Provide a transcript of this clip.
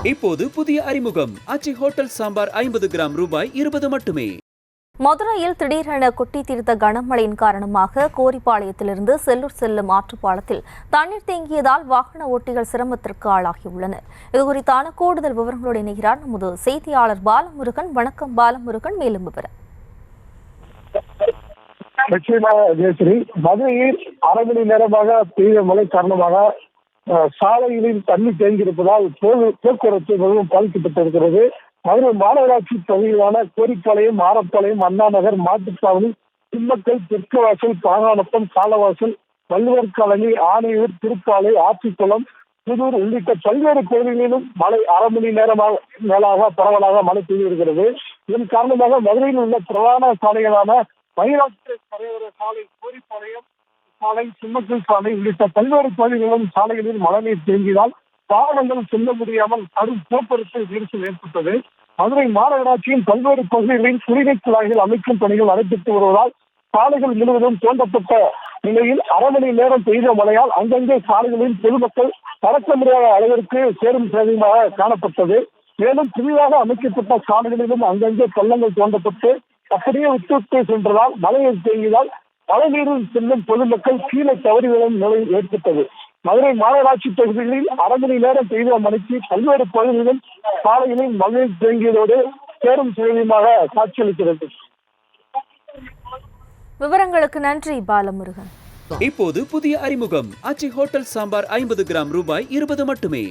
இப்போது புதிய அறிமுகம் ஆச்சி ஹோட்டல் சாம்பார் 50 கிராம் ரூபாய் 20 மட்டுமே. மதுரையில் திடீரென கொட்டி தீர்த்த கனமழையின் காரணமாக கோரிப்பாளையத்திலிருந்து செல்லூர் செல்லும் ஆற்றுப்பாலத்தில் தண்ணீர் தேங்கியதால் வாகன ஓட்டிகள் சிரமத்திற்கு ஆளாகியுள்ளனர். இதுகுறித்தான கூடுதல் விவரங்களோடு இணைகிறார் நமது செய்தியாளர் பாலமுருகன். வணக்கம் பாலமுருகன், மேலும் விவரம். மதுரையில் அரை மணி நேரமாக பெய்த மழை காரணமாக சாலைகளில் தண்ணீர் தேங்கியிருப்பதால் போக்குவரத்து மிகவும் பாதிக்கப்பட்டிருக்கிறது. மதுரை மாநகராட்சி பகுதியிலான கோரிப்பாளையம், ஆரப்பாளையம், அண்ணா நகர், மாட்டுத்தாவணி, திம்மக்கல், தெற்கு வாசல், பாகானப்பம், காலவாசல், வள்ளுவர் காலனி, ஆணையூர், திருப்பாலை, ஆத்திக்குளம், புதூர் உள்ளிட்ட பல்வேறு பகுதிகளிலும் மழை அரை மணி மேலாக பரவலாக மழை பெய்திருக்கிறது. இதன் காரணமாக மதுரையில் உள்ள பிரதான சாலைகளான மயிலாடுதுறை கரையோர சாலை, கோரிப்பாளையம் சாலை, திம்மக்கல் சாலை உள்ளிட்ட பல்வேறு பகுதிகளிலும் சாலைகளில் மழைநீர் தேங்கியதால் வாகனங்கள் செல்ல முடியாமல் கடும் போக்குவரத்து நெரிசல் ஏற்பட்டது. மதுரை மாநகராட்சியின் பல்வேறு பகுதிகளில் குடிநீர் குழாய்கள் அமைக்கும் பணிகள் நடைபெற்று வருவதால் சாலைகள் முழுவதும் தோண்டப்பட்ட நிலையில் அரை மணி நேரம் பெய்த மழையால் அங்கங்கே சாலைகளில் பொதுமக்கள் கடக்க முடியாத அளவிற்கு சேரும் சேதமாக காணப்பட்டது. மேலும் புதிதாக அமைக்கப்பட்ட சாலைகளிலும் அங்கங்கே பள்ளங்கள் தோண்டப்பட்டு அப்படியே விட்டு சென்றதால் மழைநீர் தேங்கியதால் மழைநீரில் செல்லும் பொதுமக்கள் கீழே தவறி விழும் நிலை ஏற்பட்டது. மதுரை மாநகராட்சி பகுதிகளில் அரை மணி நேரம் பெய்த மழைக்கு பல்வேறு பகுதிகளிலும் சாலைகளில் மழைநீர் தேங்கியதோடு சேரும் சேதமாக காட்சியளிக்கிறது. விவரங்களுக்கு நன்றி பாலமுருகன். இப்போது புதிய அறிமுகம் ஆச்சி ஹோட்டல் சாம்பார் 50 கிராம் ரூபாய் 20 மட்டுமே.